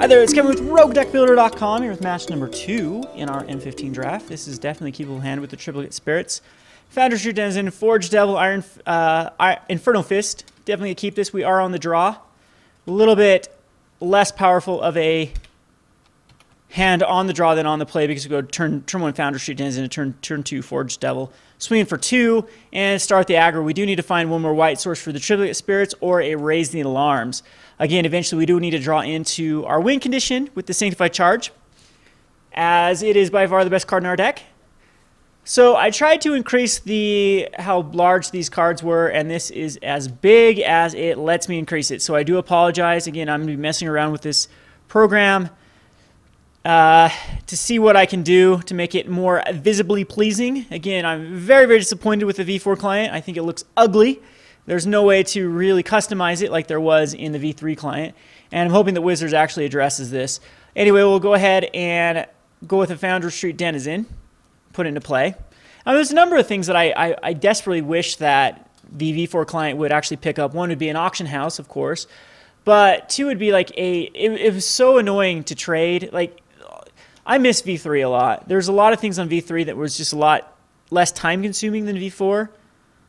Hi there, it's Kevin with Roguedeckbuilder.com here with match number 2 in our M15 draft. This is definitely keepable hand with the triplicate spirits. Foundry Street Denizen, Forge Devil, Inferno Fist. Definitely keep this. We are on the draw. A little bit less powerful of a hand on the draw than on the play because we go turn 1 Foundry Street Denizen and turn 2 Forge Devil. Swinging for 2 and start the aggro. We do need to find one more white source for the triplicate spirits or a Raise the Alarms. Again, eventually we do need to draw into our win condition with the Sanctified Charge, as it is by far the best card in our deck. So I tried to increase how large these cards were, and this is as big as it lets me increase it. So I do apologize. Again, I'm going to be messing around with this program to see what I can do to make it more visibly pleasing. Again, I'm very, very disappointed with the V4 client. I think it looks ugly. There's no way to really customize it like there was in the V3 client. And I'm hoping that Wizards actually addresses this. Anyway, we'll go ahead and go with a Foundry Street Denizen, put it into play. Now, there's a number of things that I desperately wish that the V4 client would actually pick up. One would be an auction house, of course. But two would be like it was so annoying to trade. Like, I miss V3 a lot. There's a lot of things on V3 that was just a lot less time consuming than V4.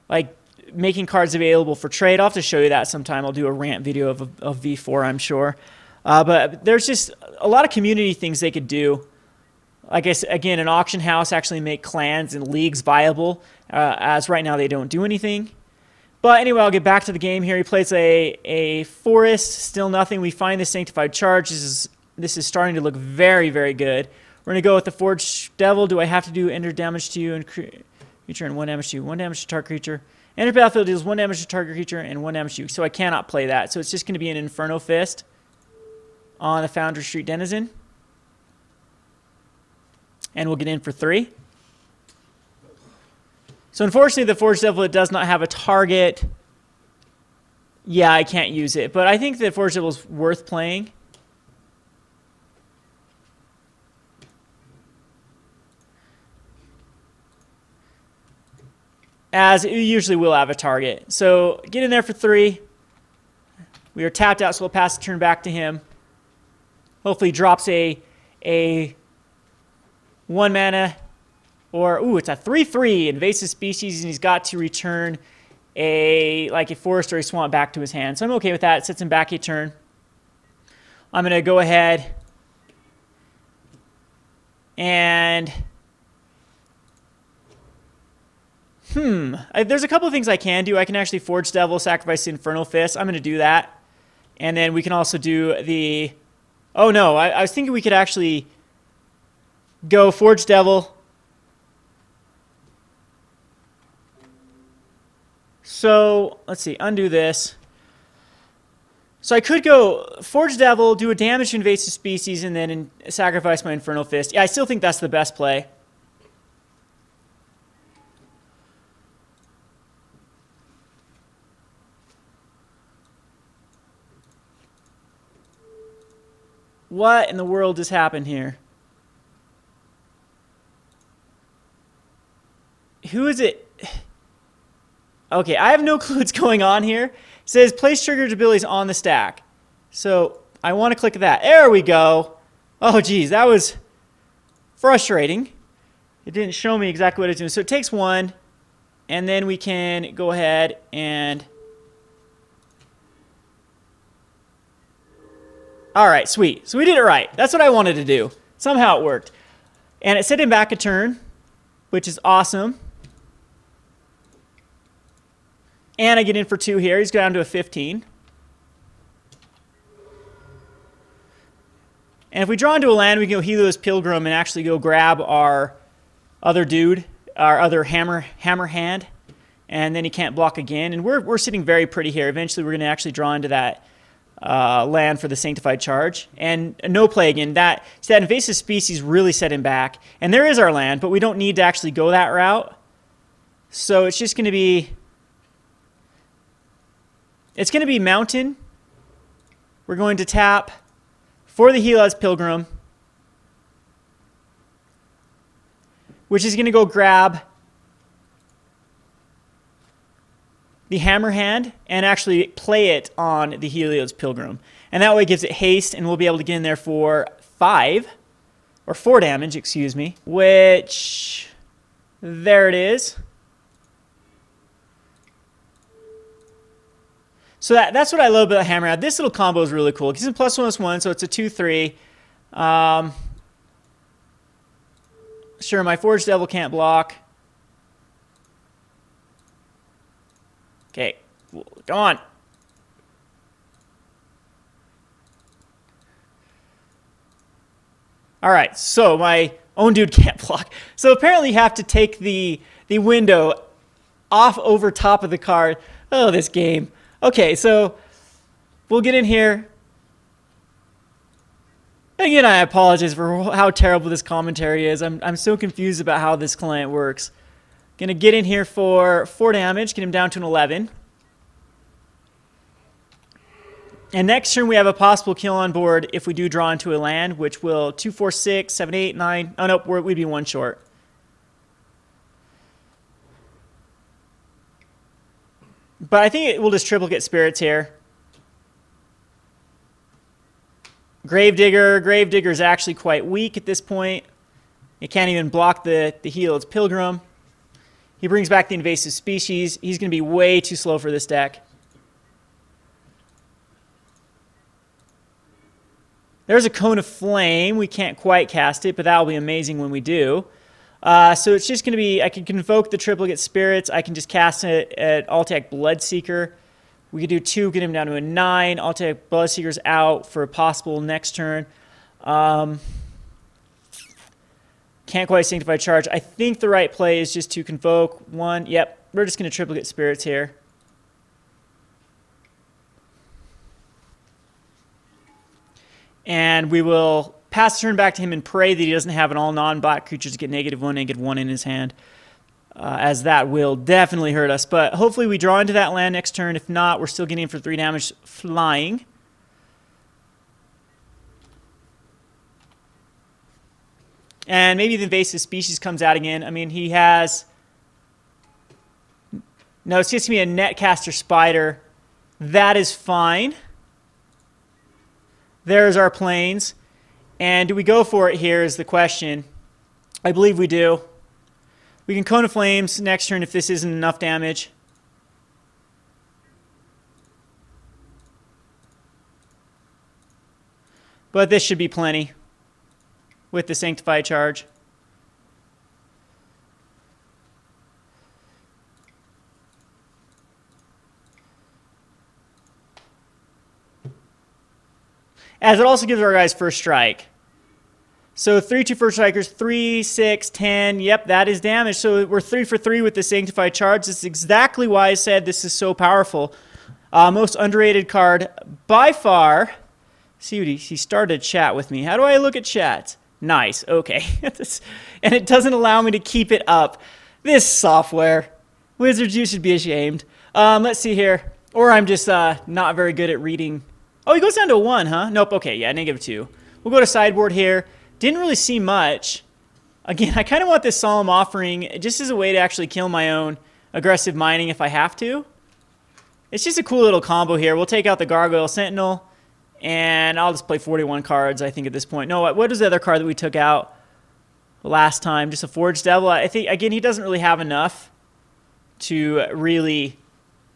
Like making cards available for trade. I'll have to show you that sometime. I'll do a rant video of V4, I'm sure. But there's just a lot of community things they could do. I guess, again, an auction house actually make clans and leagues viable, as right now they don't do anything. But anyway, I'll get back to the game here. He plays a forest, still nothing. We find the Sanctified Charge. This is starting to look very, very good. We're going to go with the Forge Devil. Do I have to do enter damage to you and creature and 1 damage to you? 1 damage to target creature. Enter battlefield deals 1 damage to target creature and 1 damage to you. So I cannot play that. So it's just going to be an Inferno Fist on the Foundry Street Denizen. And we'll get in for 3. So unfortunately, the Forge Devil, it does not have a target. Yeah, I can't use it. But I think the Forge Devil is worth playing. As it usually will have a target. So get in there for 3. We are tapped out, so we'll pass the turn back to him. Hopefully he drops a 1 mana, or ooh, it's a 3/3 invasive species, and he's got to return a forest or a swamp back to his hand. So I'm okay with that. It sets him back a turn. I'm going to go ahead and there's a couple of things I can do. I can actually Forge Devil, sacrifice the Inferno Fist. I'm going to do that. And then we can also do the... Oh, no. I was thinking we could actually go Forge Devil. So, let's see. Undo this. So I could go Forge Devil, do a damage to invasive species, and then sacrifice my Inferno Fist. Yeah, I still think that's the best play. What in the world just happened here? Who is it? Okay, I have no clue what's going on here. It says place triggered abilities on the stack. So I want to click that. There we go. Oh, geez, that was frustrating. It didn't show me exactly what it's doing. So it takes 1, and then we can go ahead and... All right, sweet. So we did it right. That's what I wanted to do. Somehow it worked. And it set him back a turn, which is awesome. And I get in for 2 here. He's down to a 15. And if we draw into a land, we can go Helios Pilgrim and actually go grab our other dude, our other hammer hand. And then he can't block again. And we're sitting very pretty here. Eventually, we're going to actually draw into that land for the Sanctified Charge. And no play again. That invasive species really set him back. And there is our land, but we don't need to actually go that route. So it's just going to be... It's going to be Mountain. We're going to tap for the Helios Pilgrim, which is going to go grab the hammer hand and actually play it on the Helios Pilgrim. And that way it gives it haste, and we'll be able to get in there for 5, or 4 damage, excuse me, which, there it is. So that's what I love about Hammerhead. This little combo is really cool. It gives him +1/+1, so it's a 2/3. Sure, my Forged Devil can't block. Okay, go on. All right, so my own dude can't block. So apparently you have to take the window off over top of the card. Oh, this game. Okay, so we'll get in here. Again, I apologize for how terrible this commentary is. I'm so confused about how this client works. Gonna get in here for 4 damage, get him down to an 11. And next turn we have a possible kill on board if we do draw into a land, which will 2, 4, 6, 7, 8, 9. Oh no, we'd be 1 short. But I think we'll just triplicate spirits here. Gravedigger. Gravedigger is actually quite weak at this point. It can't even block the Helios Pilgrim. He brings back the invasive species. He's going to be way too slow for this deck. There's a Cone of Flame. We can't quite cast it, but that will be amazing when we do. So it's just going to be, I can convoke the triplicate spirits. I can just cast it at Altec Bloodseeker. We could do 2, get him down to a 9. Altec Bloodseeker's out for a possible next turn. Can't quite Sanctify Charge. I think the right play is just to convoke 1. Yep, we're just going to triplicate spirits here. And we will pass the turn back to him and pray that he doesn't have an all non-black creatures to get -1, -1 in his hand, as that will definitely hurt us. But hopefully we draw into that land next turn. If not, we're still getting in for 3 damage flying. And maybe the invasive species comes out again. I mean, he has... No, it's just going to be a Netcaster Spider. That is fine. There's our planes. And do we go for it here is the question. I believe we do. We can Cone of Flames next turn if this isn't enough damage. But this should be plenty with the Sanctified Charge. As it also gives our guys first strike. So 3/2 first strikers, 3, 6, 10. Yep, that is damage. So we're 3 for 3 with the Sanctified Charge. This is exactly why I said this is so powerful. Most underrated card by far. See what he started chat with me. How do I look at chat? Nice. Okay. And it doesn't allow me to keep it up. This software. Wizards, you should be ashamed. Let's see here. Or I'm just not very good at reading. Oh, he goes down to a 1, huh? Nope. Okay, yeah, -2. We'll go to sideboard here. Didn't really see much. Again, I kind of want this Solemn Offering just as a way to actually kill my own aggressive mining if I have to. It's just a cool little combo here. We'll take out the Gargoyle Sentinel, and I'll just play 41 cards, I think, at this point. No, what was the other card that we took out last time? Just a Forged Devil. I think, again, he doesn't really have enough to really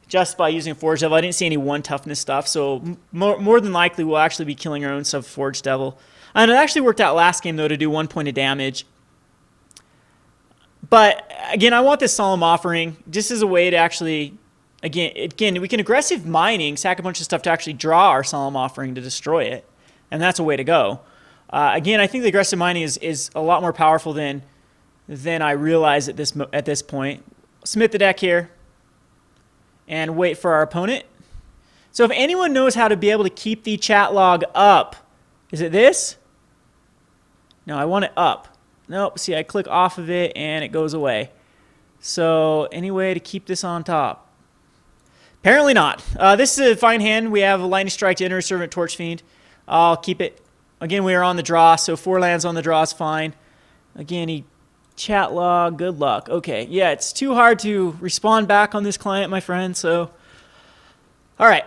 justify using a Forged Devil. I didn't see any 1 toughness stuff, so more than likely we'll actually be killing our own stuff with Forged Devil. And it actually worked out last game, though, to do 1 point of damage. But, again, I want this Solemn Offering just as a way to actually, again, we can aggressive mining, sack a bunch of stuff to actually draw our Solemn Offering to destroy it. And that's a way to go. Again, I think the aggressive mining is a lot more powerful than I realize at this point. Submit the deck here and wait for our opponent. So if anyone knows how to be able to keep the chat log up, is it this? No, I want it up. Nope, see, I click off of it and it goes away. So any way to keep this on top? Apparently not. This is a fine hand. We have a Lightning Strike to Inner Servant, Torch Fiend. I'll keep it. Again, we are on the draw, so 4 lands on the draw is fine. Again, he Chat log, good luck. Okay, yeah, it's too hard to respond back on this client, my friend, so... All right.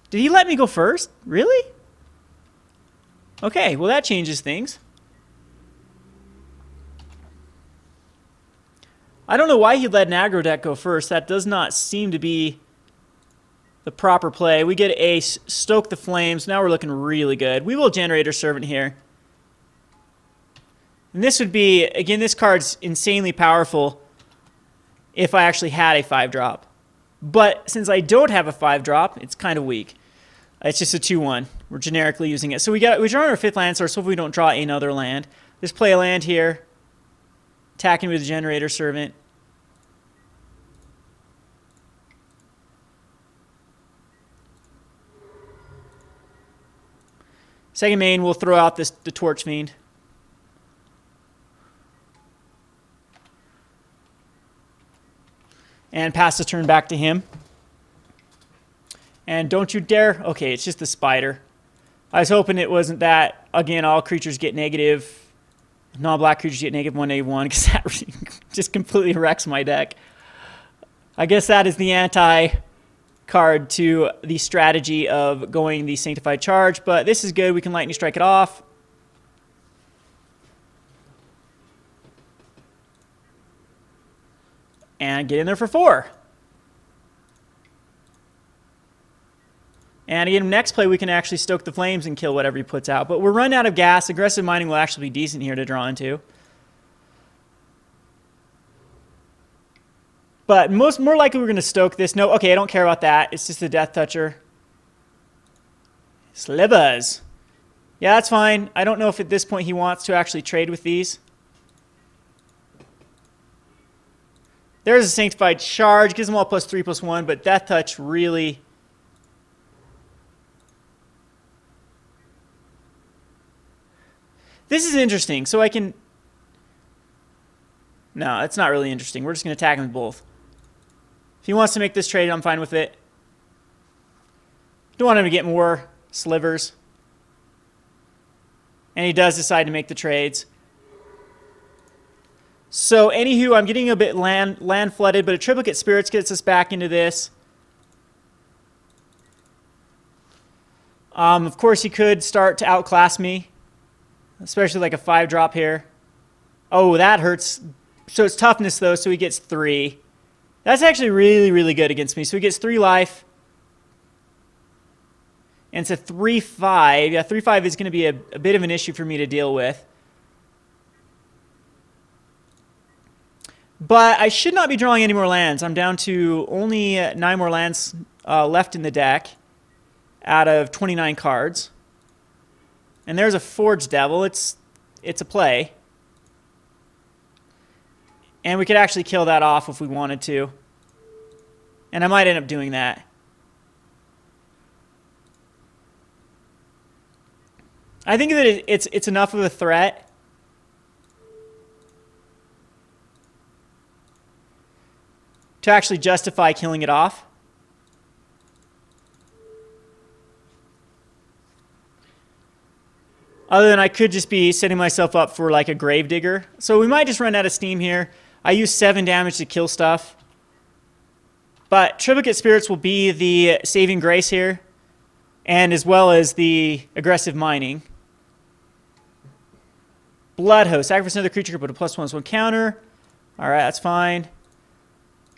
Did he let me go first? Really? Okay, well that changes things. I don't know why he let an aggro deck go first. That does not seem to be the proper play. We get a Stoke the Flames. Now we're looking really good. We will Generator Servant here. And this would be, again, this card's insanely powerful if I actually had a 5-drop. But since I don't have a 5-drop, it's kind of weak. It's just a 2-1. We're generically using it. So we draw our 5th land source, so if we don't draw another land. Just play a land here. Attacking with a Generator Servant. Second main, we'll throw out the Torch Fiend. And pass the turn back to him. And don't you dare... Okay, it's just the spider. I was hoping it wasn't that. Again, all creatures get negative. Non-black creatures get -1, -1, because that really just completely wrecks my deck. I guess that is the anti-card to the strategy of going the Sanctified Charge. But this is good. We can Lightning Strike it off. And get in there for 4. And again, next play we can actually Stoke the Flames and kill whatever he puts out. But we're running out of gas. Aggressive Mining will actually be decent here to draw into. But more likely we're going to Stoke this. No, okay, I don't care about that. It's just a Death Toucher. Slivers. Yeah, that's fine. I don't know if at this point he wants to actually trade with these. There's a Sanctified Charge. Gives them all +3/+1, but Death Touch really... This is interesting. So I can... No, it's not really interesting. We're just going to attack him with both. If he wants to make this trade, I'm fine with it. Don't want him to get more slivers. And he does decide to make the trades. So, anywho, I'm getting a bit land flooded, but a Triplicate Spirits gets us back into this. Of course, he could start to outclass me, especially like a 5-drop here. Oh, that hurts. So it's toughness, though, so he gets 3. That's actually really, really good against me. So he gets 3 life. And it's a 3/5. Yeah, 3/5 is going to be a bit of an issue for me to deal with. But I should not be drawing any more lands. I'm down to only 9 more lands left in the deck out of 29 cards. And there's a Forged Devil. It's a play. And we could actually kill that off if we wanted to. And I might end up doing that. I think that it's enough of a threat to actually justify killing it off. Other than I could just be setting myself up for like a Gravedigger. So we might just run out of steam here. I use 7 damage to kill stuff. But Triplicate Spirits will be the saving grace here. And as well as the aggressive mining. Bloodhost. Sacrifice another creature, put a +1/+1 counter. Alright, that's fine.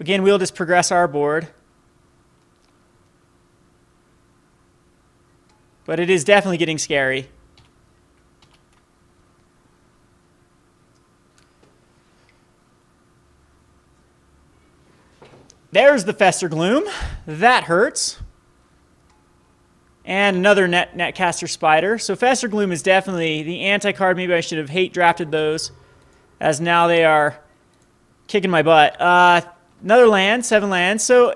Again, we'll just progress our board. But it is definitely getting scary. There's the Fester Gloom. That hurts. And another Netcaster Spider. So Fester Gloom is definitely the anti-card. Maybe I should have hate drafted those, as now they are kicking my butt. Another land, 7 lands. So,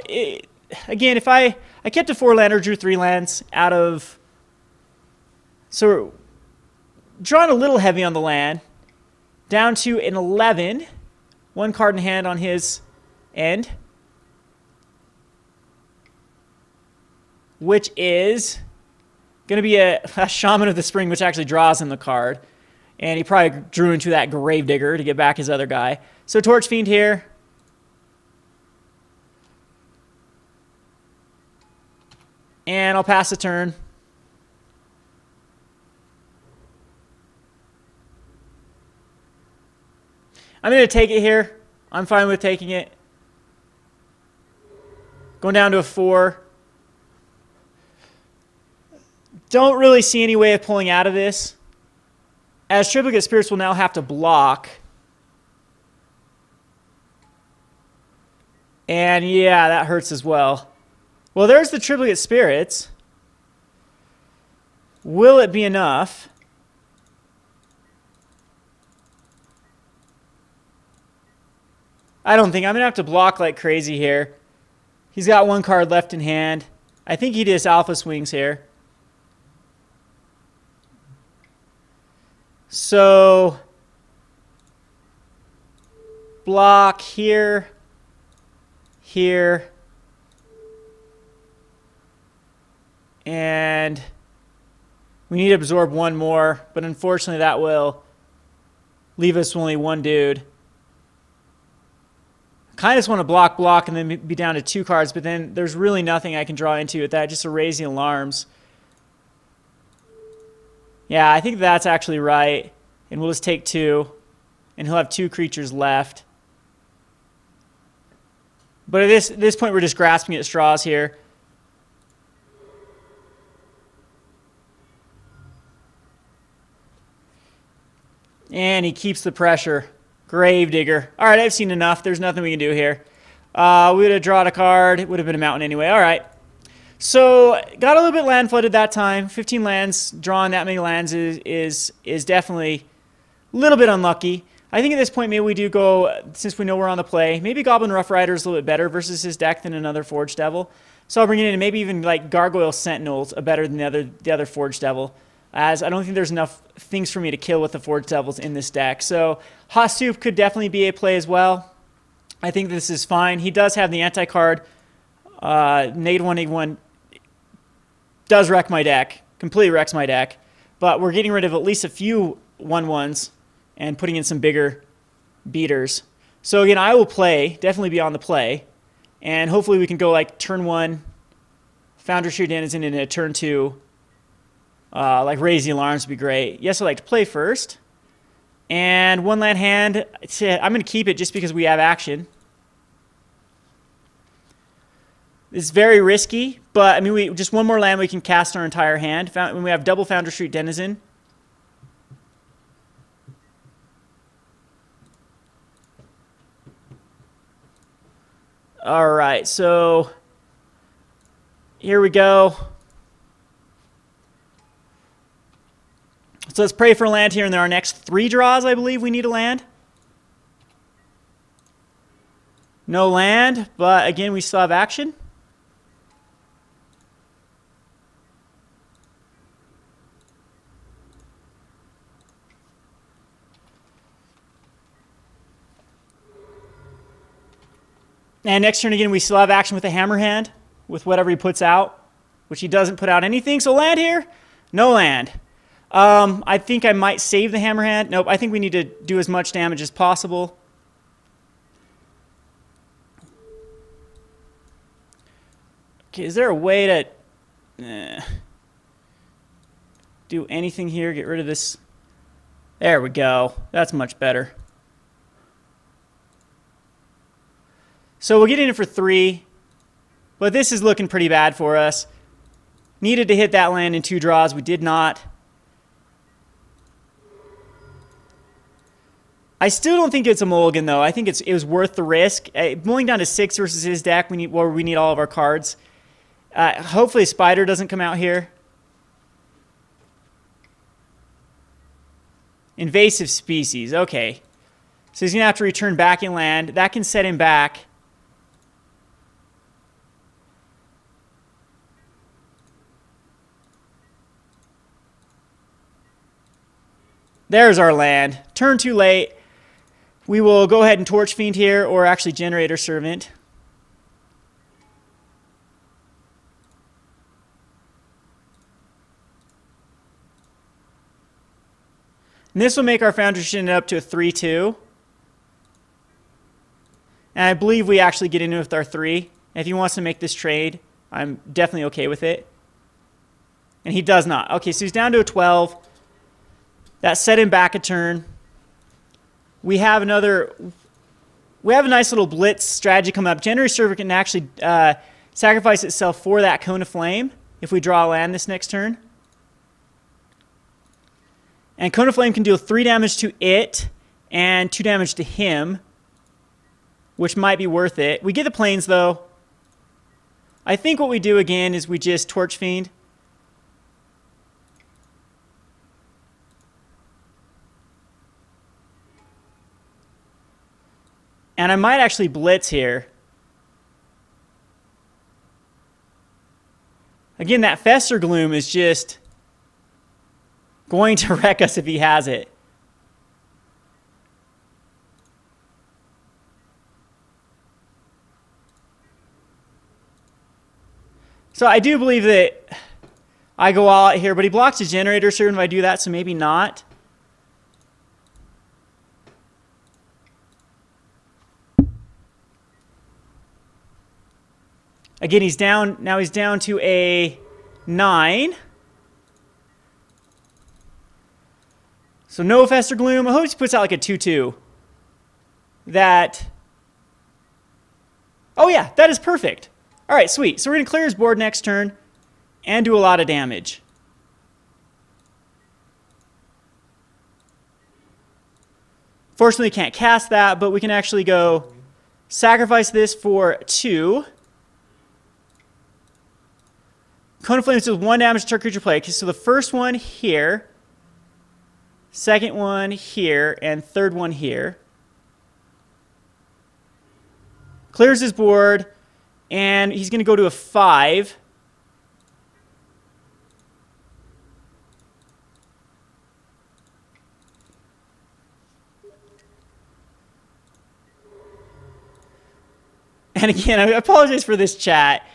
again, if I kept a 4-lander, drew 3 lands out of... So, drawn a little heavy on the land. Down to an 11. 1 card in hand on his end. Which is going to be a Shaman of the Spring, which actually draws him the card. And he probably drew into that Gravedigger to get back his other guy. So Torch Fiend here. And I'll pass the turn. I'm going to take it here. I'm fine with taking it. Going down to a 4. Don't really see any way of pulling out of this, as Triplicate Spirits will now have to block. And yeah, that hurts as well. Well, there's the Triplicate Spirits. Will it be enough? I don't think. I'm going to have to block like crazy here. He's got one card left in hand. I think he just Alpha Swings here. So, block here, here, and we need to absorb one more, but unfortunately that will leave us with only one dude. Kind of just want to block, and then be down to 2 cards, but then there's really nothing I can draw into with that, just erasing alarms. Yeah, I think that's actually right. And we'll just take 2. And he'll have 2 creatures left. But at this point, we're just grasping at straws here. And he keeps the pressure. Gravedigger. All right, I've seen enough. There's nothing we can do here. We would have drawn a card. It would have been a mountain anyway. All right. So, got a little bit land flooded that time. 15 lands, drawing that many lands is definitely a little bit unlucky. I think at this point maybe we do go, since we know we're on the play, maybe Goblin Rough Rider is a little bit better versus his deck than another Forge Devil. So I'll bring it in, and maybe even like Gargoyle Sentinels are better than the other Forge Devil, as I don't think there's enough things for me to kill with the Forge Devils in this deck. So Hot Soup could definitely be a play as well. I think this is fine. He does have the anti-card. -1/-1 does wreck my deck, completely wrecks my deck, but we're getting rid of at least a few 1/1s and putting in some bigger beaters. So again, I will play, definitely be on the play, and hopefully we can go like turn 1, Foundry Sheer Denizen, and a turn 2, like Raise the Alarms would be great. Yes, I'd like to play first, and 1 land hand, I'm going to keep it just because we have action. It's very risky, but I mean, just 1 more land we can cast our entire hand. When we have double Foundry Street Denizen. All right, so here we go. So let's pray for a land here, and then our next 3 draws, I believe we need a land. No land, but again, we still have action. And next turn again, we still have action with a hammer hand, with whatever he puts out, which he doesn't put out anything. So land here, no land. I think I might save the hammer hand. Nope, I think we need to do as much damage as possible. Okay, is there a way to do anything here? Get rid of this. There we go. That's much better. So we'll get in it for 3, but this is looking pretty bad for us. Needed to hit that land in 2 draws. We did not. I still don't think it's a mulligan, though. I think it was worth the risk. Mulling down to 6 versus his deck, we need all of our cards. Hopefully Spider doesn't come out here. Invasive Species. Okay. So he's going to have to return back in land. That can set him back. There's our land. Turn too late. We will go ahead and Torch Fiend here, or actually Generator Servant. And this will make our Foundry Shin up to a 3-2. And I believe we actually get in with our 3. If he wants to make this trade, I'm definitely okay with it. And he does not. Okay, so he's down to a 12. That set him back a turn. We have a nice little blitz strategy coming up. Generator Server can actually sacrifice itself for that Cone of Flame if we draw a land this next turn. And Cone of Flame can deal 3 damage to it and 2 damage to him, which might be worth it. We get the planes, though. I think what we do again is we just Torch Fiend. And I might actually blitz here. Again, that Fester Gloom is just going to wreck us if he has it. So I do believe that I go all out here, but he blocks his Generator Server if I do that, so maybe not. Again, he's down. Now he's down to a 9. So no Fester Gloom. I hope he puts out like a 2-2. That. Oh yeah, that is perfect. All right, sweet. So we're going to clear his board next turn and do a lot of damage. Fortunately, we can't cast that, but we can actually go sacrifice this for 2. Cone of Flames does 1 damage to target creature play. Okay, so the first one here, second one here, and third one here. Clears his board, and he's going to go to a 5. And again, I apologize for this chat.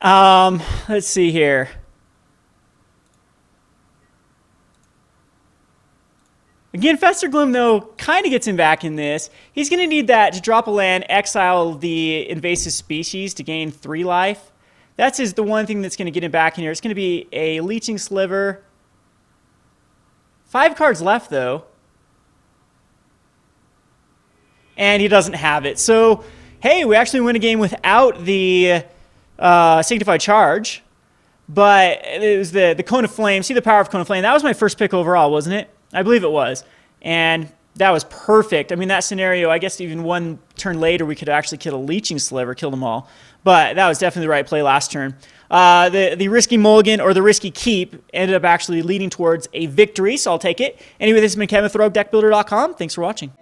Let's see here. Again, Fester Gloom, though, kind of gets him back in this. He's going to need that to drop a land, exile the invasive species to gain 3 life. That's the one thing that's going to get him back in here. It's going to be a Leeching Sliver. 5 cards left, though. And he doesn't have it. So, hey, we actually win a game without the Signified Charge. But it was the Cone of Flame. See the power of Cone of Flame. That was my first pick overall, wasn't it? I believe it was. And that was perfect. I mean, that scenario, I guess even one turn later, we could actually kill a Leeching Sliver, kill them all. But that was definitely the right play last turn. The risky mulligan or the risky keep ended up actually leading towards a victory, so I'll take it. Anyway, this has been Kevin with Roguedeckbuilder.com. Thanks for watching.